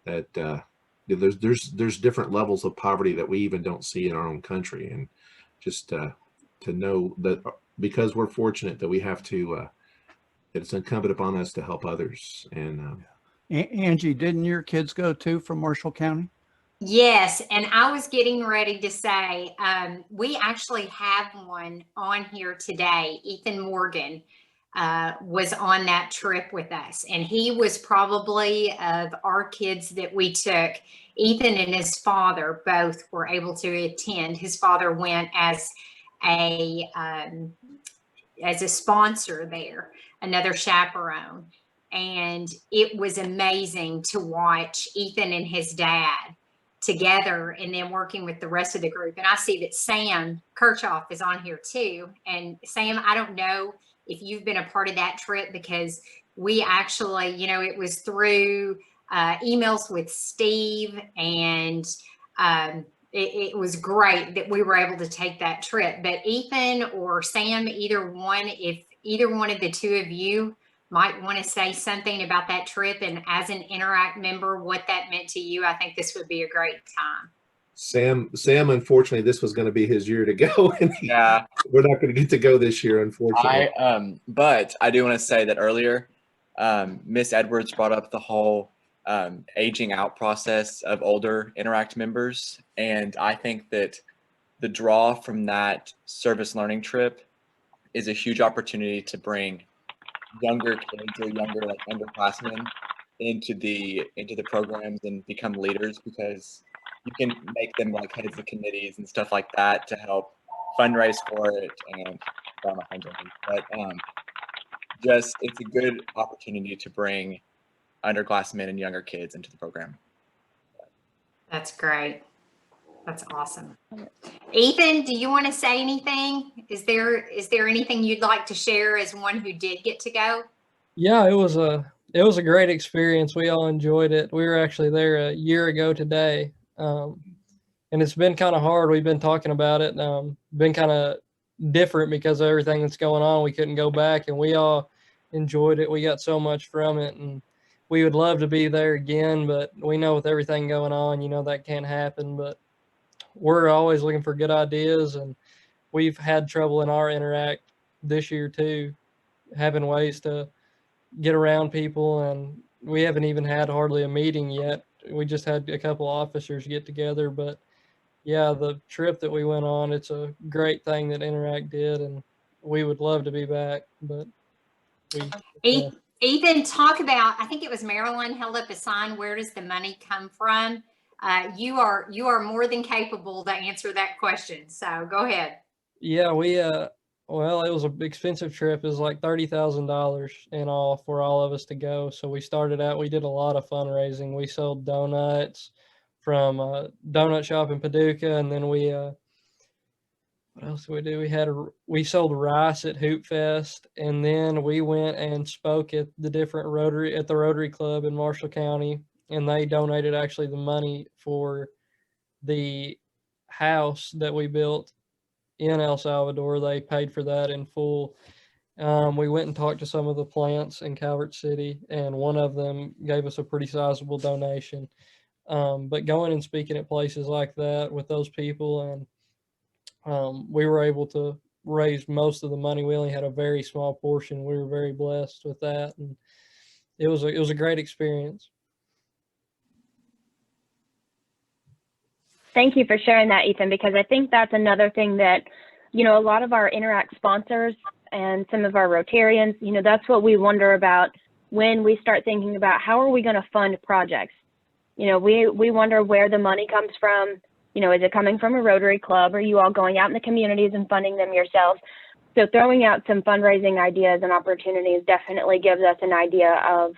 that there's different levels of poverty that we even don't see in our own country. And just to know that because we're fortunate that we have to, that it's incumbent upon us to help others. And Angie, didn't your kids go too from Marshall County? Yes, and I was getting ready to say, we actually have one on here today. Ethan Morgan was on that trip with us, and he was probably of our kids that we took. Ethan and his father both were able to attend. His father went as a sponsor there, another chaperone, and it was amazing to watch Ethan and his dad together and then working with the rest of the group. And I see that Sam Kirchhoff is on here too. And Sam, I don't know if you've been a part of that trip, because we actually, you know, it was through emails with Steve, and it was great that we were able to take that trip. But Ethan or Sam, either one, if either one of the two of you might want to say something about that trip and as an Interact member, what that meant to you, I think this would be a great time. Sam, unfortunately, this was going to be his year to go, and Yeah, we're not going to get to go this year, unfortunately. but I do want to say that earlier, Miss Edwards brought up the whole aging out process of older Interact members, and I think that the draw from that service learning trip is a huge opportunity to bring younger kids or younger like underclassmen into the programs and become leaders, because you can make them like heads of committees and stuff like that to help fundraise for it and but just it's a good opportunity to bring underclassmen and younger kids into the program. That's great. That's awesome. Ethan, do you want to say anything? Is there anything you'd like to share as one who did get to go? Yeah, it was a great experience. We all enjoyed it. We were actually there a year ago today, and it's been kind of hard. We've been talking about it. Been kind of different because of everything that's going on. We couldn't go back, and we all enjoyed it. We got so much from it, and we would love to be there again. But we know with everything going on, that can't happen. But we're always looking for good ideas, and we've had trouble in our Interact this year too, having ways to get around people, and we haven't even had hardly a meeting yet. We just had a couple officers get together, but yeah, the trip that we went on, it's a great thing that Interact did, and we would love to be back, but Ethan, talk about, I think it was Marilyn held up a sign, where does the money come from? You are more than capable to answer that question, so go ahead. Yeah, well, it was an expensive trip. It was like $30,000 in all for all of us to go. So we started out, we did a lot of fundraising. We sold donuts from a donut shop in Paducah, and then what else did we do? We sold rice at Hoop Fest, and then we went and spoke at the Rotary Club in Marshall County, and they donated actually the money for the house that we built in El Salvador. They paid for that in full. We went and talked to some of the plants in Calvert City, and one of them gave us a pretty sizable donation. But going and speaking at places like that with those people, and we were able to raise most of the money. We only had a very small portion. We were very blessed with that, and it was a great experience. Thank you for sharing that, Ethan, because I think that's another thing that, a lot of our Interact sponsors and some of our Rotarians, that's what we wonder about when we start thinking about how are we going to fund projects. We wonder where the money comes from. Is it coming from a Rotary Club? Are you all going out in the communities and funding them yourselves? So throwing out some fundraising ideas and opportunities definitely gives us an idea of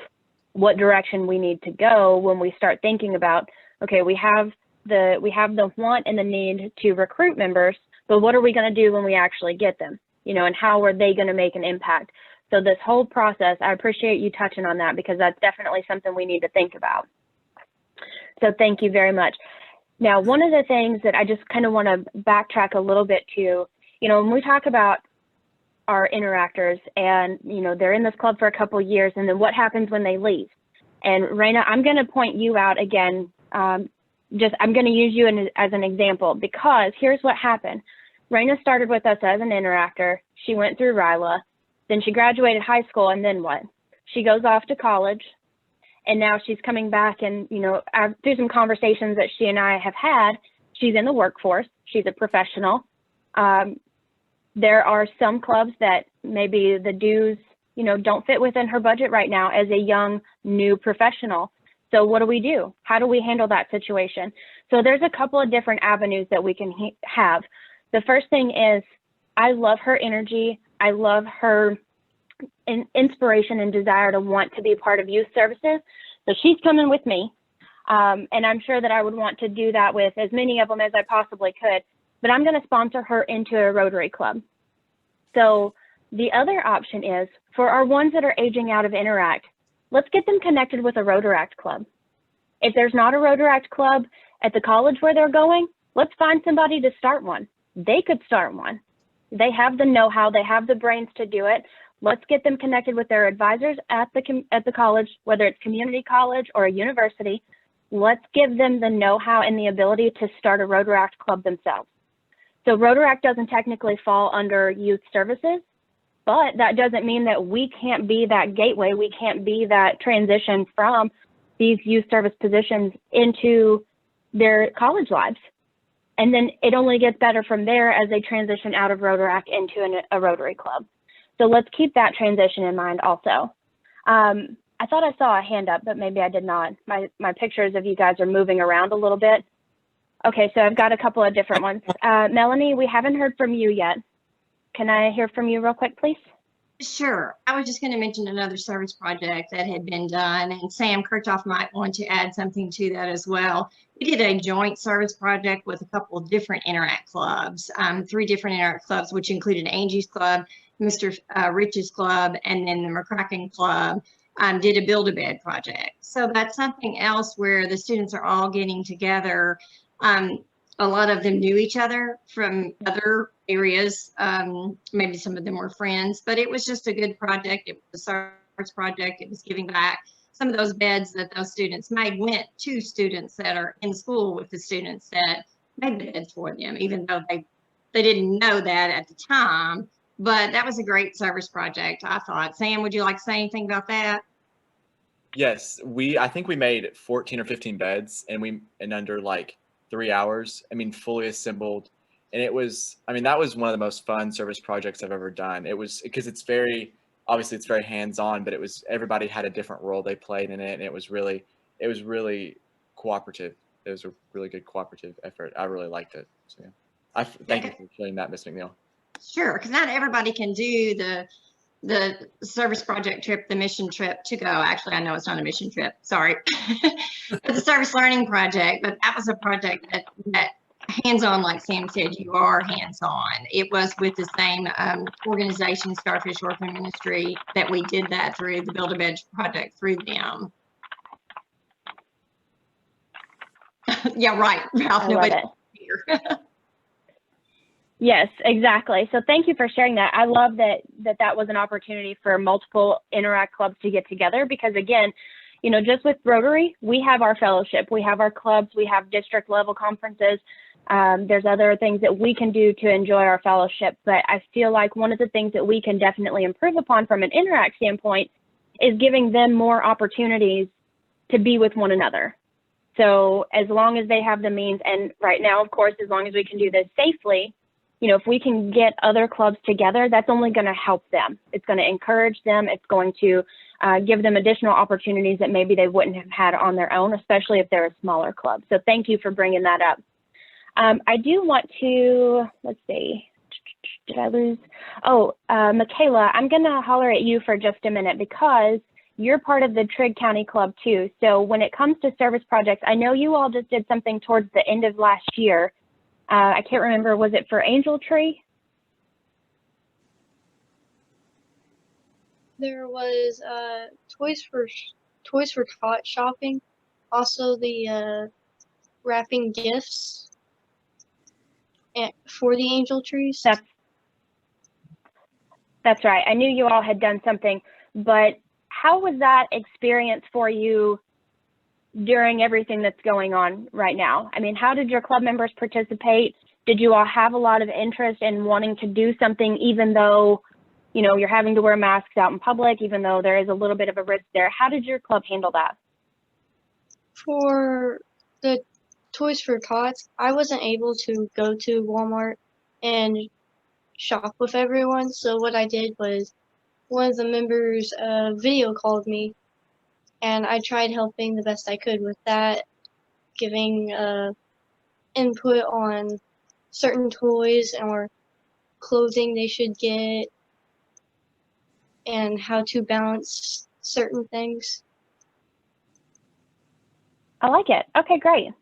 what direction we need to go when we start thinking about, okay, we have the want and the need to recruit members, but what are we going to do when we actually get them, and how are they going to make an impact? So this whole process, I appreciate you touching on that, because that's definitely something we need to think about. So thank you very much. Now, one of the things that I just kind of want to backtrack a little bit to, when we talk about our interactors and, they're in this club for a couple of years, and then what happens when they leave? And Raina, I'm going to point you out again. I'm going to use you as an example, because here's what happened. Raina started with us as an interactor. She went through RILA, then she graduated high school, and then what? She goes off to college, and now she's coming back, and, through some conversations that she and I have had, she's in the workforce. She's a professional. There are some clubs that maybe the dues, don't fit within her budget right now as a young, new professional. So what do? How do we handle that situation? So there's a couple of different avenues that we can have. The first thing is, I love her energy. I love her inspiration and desire to want to be part of youth services. So she's coming with me. And I'm sure that I would want to do that with as many of them as I possibly could, but I'm going to sponsor her into a Rotary Club. So the other option is, for our ones that are aging out of Interact, let's get them connected with a Rotaract Club. If there's not a Rotaract Club at the college where they're going, let's find somebody to start one. They could start one. They have the know-how, they have the brains to do it. Let's get them connected with their advisors at the college, whether it's community college or a university. Let's give them the know-how and the ability to start a Rotaract Club themselves. So Rotaract doesn't technically fall under youth services, but that doesn't mean that we can't be that gateway. We can't be that transition from these youth service positions into their college lives. And then it only gets better from there as they transition out of Rotaract into a Rotary Club. So let's keep that transition in mind also. I thought I saw a hand up, but maybe I did not. My pictures of you guys are moving around a little bit. Okay, so I've got a couple of different ones. Melanie, we haven't heard from you yet. Can I hear from you real quick, please? Sure. I was just going to mention another service project that had been done, and Sam Kirchhoff might want to add something to that as well. We did a joint service project with a couple of different Interact clubs, 3 different Interact clubs, which included Angie's Club, Mr. Rich's Club, and then the McCracken Club. Did a Build-A-Bed project. So that's something else where the students are all getting together. A lot of them knew each other from other areas. Maybe some of them were friends, but it was just a good project. It was a service project. It was giving back. Some of those beds that those students made went to students that are in school with the students that made the beds for them, even though they didn't know that at the time. But that was a great service project, I thought. Sam, would you like to say anything about that? Yes, I think we made 14 or 15 beds and under like 3 hours. I mean, fully assembled. And it was, I mean, that was one of the most fun service projects I've ever done. It was because it's very, obviously it's very hands-on, but everybody had a different role they played in it. And it was really cooperative. It was a really good cooperative effort. I really liked it. So yeah, thank you for sharing that, Ms. McNeil. Sure, because not everybody can do the service project trip, the mission trip to go. Actually, I know it's not a mission trip, sorry. The service learning project, but that was a project that hands-on, like Sam said, you are hands-on. It was with the same organization, Starfish Orphan Ministry, that we did that through the Build-A-Bed project through them. Yeah, right, Ralph, nobody here. Yes, exactly. So thank you for sharing that. I love that was an opportunity for multiple Interact clubs to get together because, again, you know, just with Rotary, we have our fellowship, we have our clubs, we have district level conferences. There's other things that we can do to enjoy our fellowship. But I feel like one of the things that we can definitely improve upon from an Interact standpoint is giving them more opportunities to be with one another. So as long as they have the means, and right now, of course, as long as we can do this safely, you know, if we can get other clubs together, that's only going to help them. It's going to encourage them. It's going to give them additional opportunities that maybe they wouldn't have had on their own, especially if they're a smaller club. So thank you for bringing that up. I do want to, let's see, did I lose? Oh, Michaela, I'm going to holler at you for just a minute because you're part of the Trigg County Club too. So when it comes to service projects, I know you all just did something towards the end of last year. I can't remember, was it for Angel Tree? There was Toys for Tot shopping, also the wrapping gifts for the angel trees. That's right. I knew you all had done something, but how was that experience for you during everything that's going on right now? I mean, how did your club members participate? Did you all have a lot of interest in wanting to do something, even though, you know, you're having to wear masks out in public, even though there is a little bit of a risk there? How did your club handle that? For the Toys for Tots, I wasn't able to go to Walmart and shop with everyone. So what I did was one of the members video called me, and I tried helping the best I could with that, giving input on certain toys or clothing they should get and how to balance certain things. I like it. Okay, great.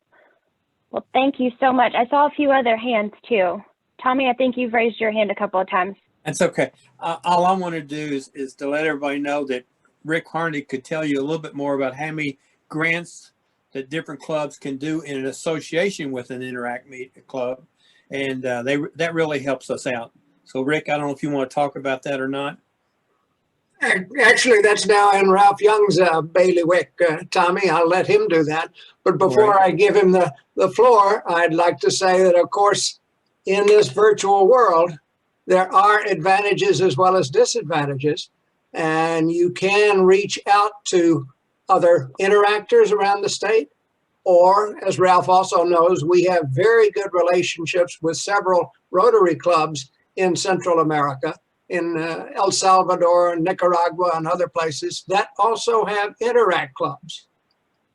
Well, thank you so much. I saw a few other hands too. Tommy, I think you've raised your hand a couple of times. That's okay. All I want to do is to let everybody know that Rick Harney could tell you a little bit more about how many grants that different clubs can do in an association with an Interact club. And that really helps us out. So Rick, I don't know if you want to talk about that or not. Actually, that's now in Ralph Young's bailiwick, Tommy. I'll let him do that. But before I give him the floor, I'd like to say that, of course, in this virtual world, there are advantages as well as disadvantages. And you can reach out to other interactors around the state. Or, as Ralph also knows, we have very good relationships with several Rotary clubs in Central America. in El Salvador and Nicaragua and other places that also have Interact clubs.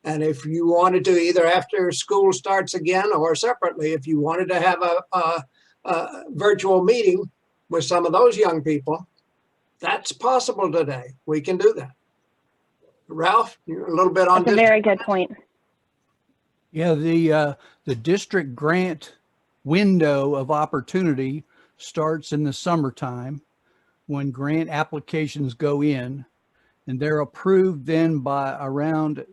And if you wanted to, either after school starts again or separately, if you wanted to have a virtual meeting with some of those young people, that's possible today. We can do that. Ralph, a little bit on That's a very good point. Yeah, the district grant window of opportunity starts in the summertime when grant applications go in, and they're approved then by around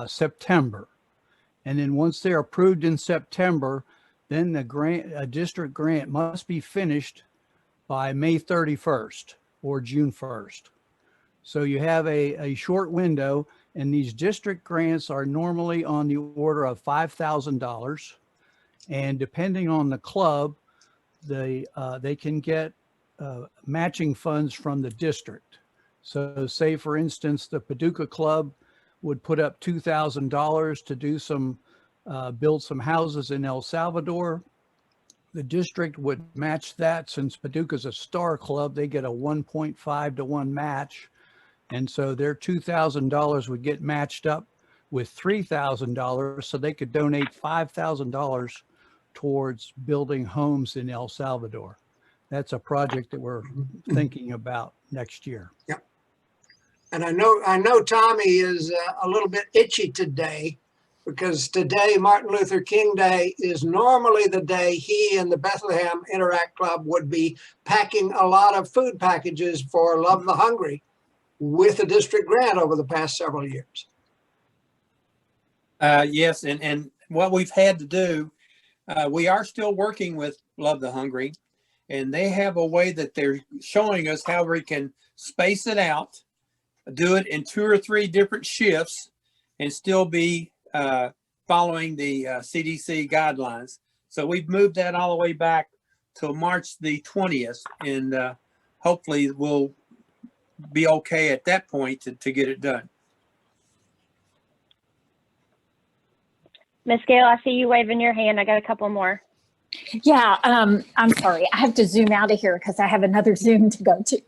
September. And then once they're approved in September, then a district grant must be finished by May 31st or June 1st. So you have a short window, and these district grants are normally on the order of $5,000. And depending on the club, they can get matching funds from the district. So say, for instance, the Paducah Club would put up $2,000 to do some, build some houses in El Salvador. The district would match that. Since Paducah's a star club, they get a 1.5 to 1 match. And so their $2,000 would get matched up with $3,000, so they could donate $5,000 towards building homes in El Salvador. That's a project that we're thinking about next year. Yep. And I know Tommy is a little bit itchy today, because today, Martin Luther King Day, is normally the day he and the Bethlehem Interact Club would be packing a lot of food packages for Love the Hungry with a district grant over the past several years. Yes, and what we've had to do, we are still working with Love the Hungry, and they have a way that they're showing us how we can space it out, do it in 2 or 3 different shifts, and still be following the CDC guidelines. So we've moved that all the way back till March the 20th, and hopefully we'll be okay at that point to get it done. Miss Gail, I see you waving your hand. I got a couple more. Yeah, I'm sorry. I have to zoom out of here because I have another Zoom to go to.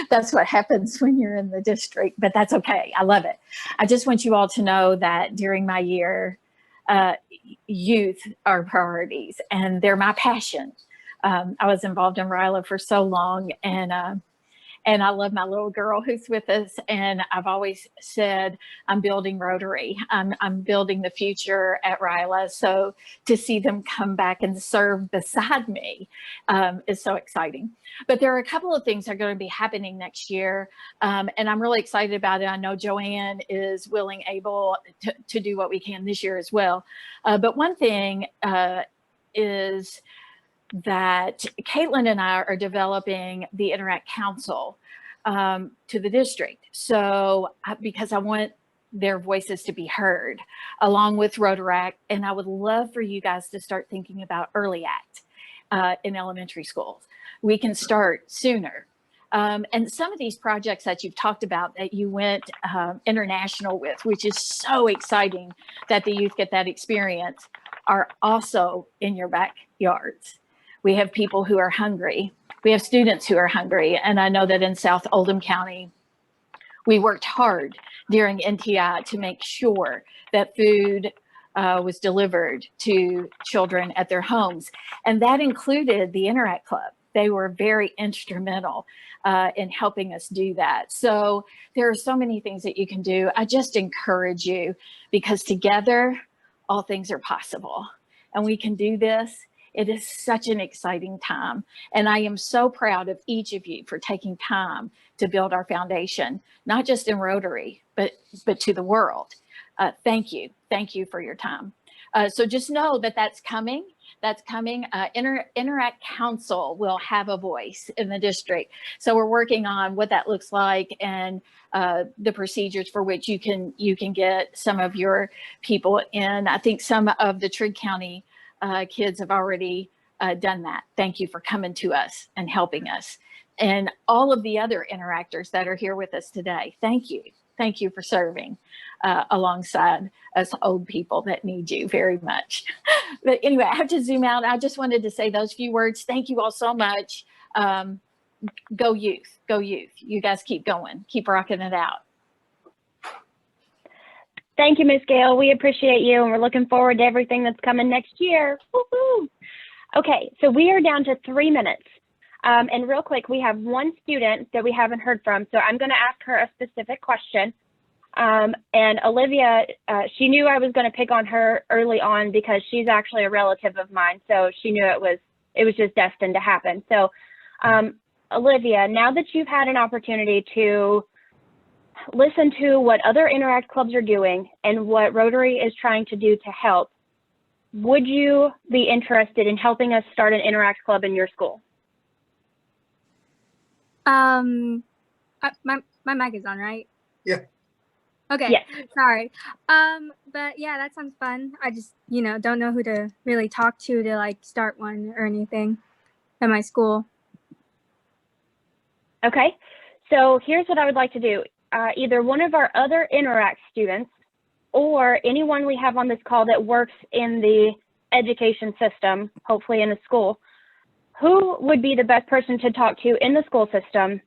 That's what happens when you're in the district, but that's okay. I love it. I just want you all to know that during my year, youth are priorities, and they're my passion. I was involved in RILA for so long, and I love my little girl who's with us. And I've always said, I'm building Rotary. I'm building the future at RILA. So to see them come back and serve beside me is so exciting. But there are a couple of things that are going to be happening next year. And I'm really excited about it. I know Joanne is able to do what we can this year as well. But one thing is that Caitlin and I are developing the Interact Council to the district. So because I want their voices to be heard along with Rotaract, and I would love for you guys to start thinking about Early Act in elementary schools. We can start sooner. And some of these projects that you've talked about that you went international with, which is so exciting that the youth get that experience, are also in your backyards. We have people who are hungry. We have students who are hungry. And I know that in South Oldham County, we worked hard during NTI to make sure that food was delivered to children at their homes. And that included the Interact Club. They were very instrumental in helping us do that. So there are so many things that you can do. I just encourage you, because together, all things are possible. And we can do this. It is such an exciting time. And I am so proud of each of you for taking time to build our foundation, not just in Rotary, but to the world. Thank you. Thank you for your time. So just know that that's coming. That's coming. Interact Council will have a voice in the district. So we're working on what that looks like and the procedures for which you can get some of your people in. I think some of the Trigg County kids have already done that. Thank you for coming to us and helping us. And all of the other interactors that are here with us today, thank you. Thank you for serving alongside us old people that need you very much. But anyway, I have to zoom out. I just wanted to say those few words. Thank you all so much. go youth, go youth. You guys keep going, keep rocking it out. Thank you, Ms. Gale. We appreciate you, and we're looking forward to everything that's coming next year. Woo-hoo. Okay, so we are down to 3 minutes. And real quick, we have one student that we haven't heard from, so I'm going to ask her a specific question. And Olivia, she knew I was going to pick on her early on because she's actually a relative of mine, so she knew it was just destined to happen. So, Olivia, now that you've had an opportunity to listen to what other Interact clubs are doing and what Rotary is trying to do to help, would you be interested in helping us start an Interact club in your school? My mic is on, right? Yeah. Okay. Yes. Sorry. But yeah, that sounds fun. I just, don't know who to really talk to like start one or anything at my school. Okay. So here's what I would like to do. Either one of our other Interact students or anyone we have on this call that works in the education system, hopefully in a school, who would be the best person to talk to in the school system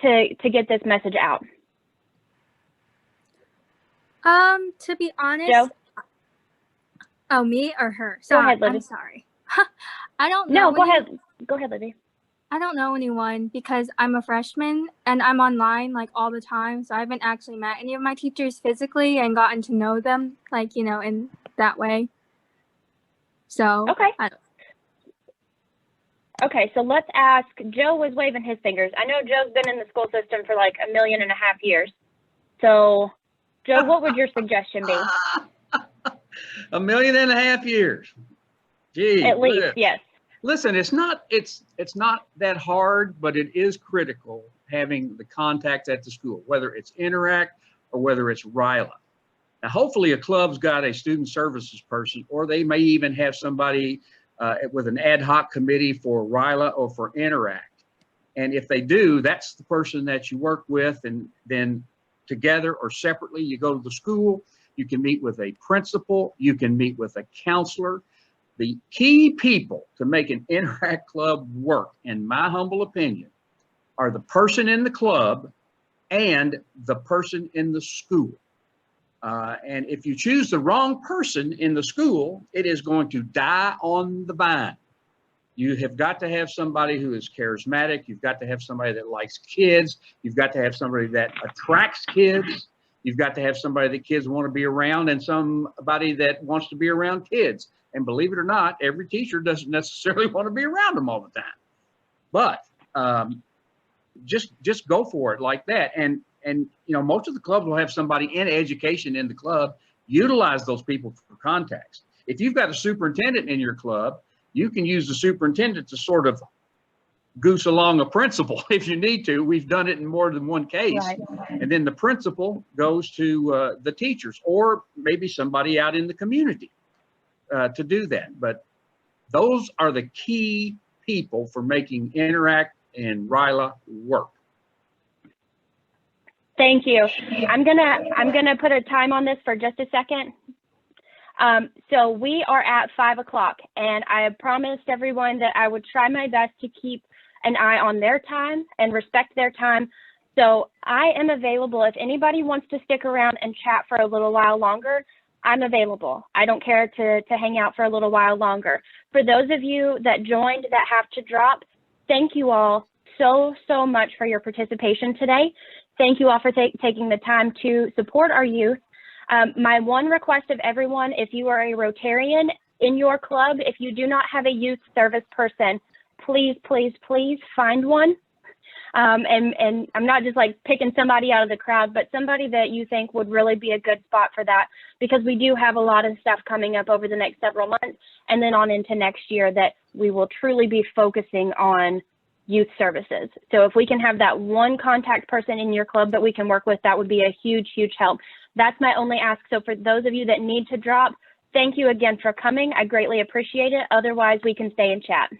to get this message out? To be honest, Joe? Oh, me or her? Sorry, Go ahead, Libby. I'm sorry. I don't know. No, go ahead. Go ahead, Libby. I don't know anyone because I'm a freshman and I'm online like all the time. So I haven't actually met any of my teachers physically and gotten to know them like, in that way. So Okay. Okay, so let's ask, Joe was waving his fingers. I know Joe's been in the school system for like 1.5 million years. So Joe, what would your suggestion be? 1.5 million years. Gee, At least, yes. Listen, it's not that hard, but it is critical having the contacts at the school, whether it's Interact or whether it's RILA. Now, hopefully a club's got a student services person, or they may even have somebody with an ad hoc committee for RILA or for Interact. And if they do, that's the person that you work with, and then together or separately, you go to the school, you can meet with a principal, you can meet with a counselor. The key people to make an Interact club work, in my humble opinion, are the person in the club and the person in the school. And if you choose the wrong person in the school, it is going to die on the vine. You have got to have somebody who is charismatic. You've got to have somebody that likes kids. You've got to have somebody that attracts kids. You've got to have somebody that kids want to be around, and somebody that wants to be around kids. And believe it or not, every teacher doesn't necessarily want to be around them all the time. But just go for it like that. And most of the clubs will have somebody in education in the club. Utilize those people for contacts. If you've got a superintendent in your club, you can use the superintendent to sort of goose along a principal if you need to. We've done it in more than one case. Right. And then the principal goes to the teachers, or maybe somebody out in the community to do that. But those are the key people for making Interact and RILA work. Thank you. I'm gonna put a time on this for just a second. So we are at 5 o'clock, and I promised everyone that I would try my best to keep an eye on their time and respect their time. So I am available. If anybody wants to stick around and chat for a little while longer, I'm available. I don't care to hang out for a little while longer. For those of you that joined that have to drop, thank you all so much for your participation today. Thank you all for taking the time to support our youth. My one request of everyone, if you are a Rotarian in your club, if you do not have a youth service person, please find one. And I'm not just like picking somebody out of the crowd, but somebody that you think would really be a good spot for that, because we do have a lot of stuff coming up over the next several months and then on into next year that we will truly be focusing on youth services. So if we can have that one contact person in your club that we can work with, that would be a huge help. That's my only ask. So for those of you that need to drop, thank you again for coming. I greatly appreciate it. Otherwise, we can stay and chat.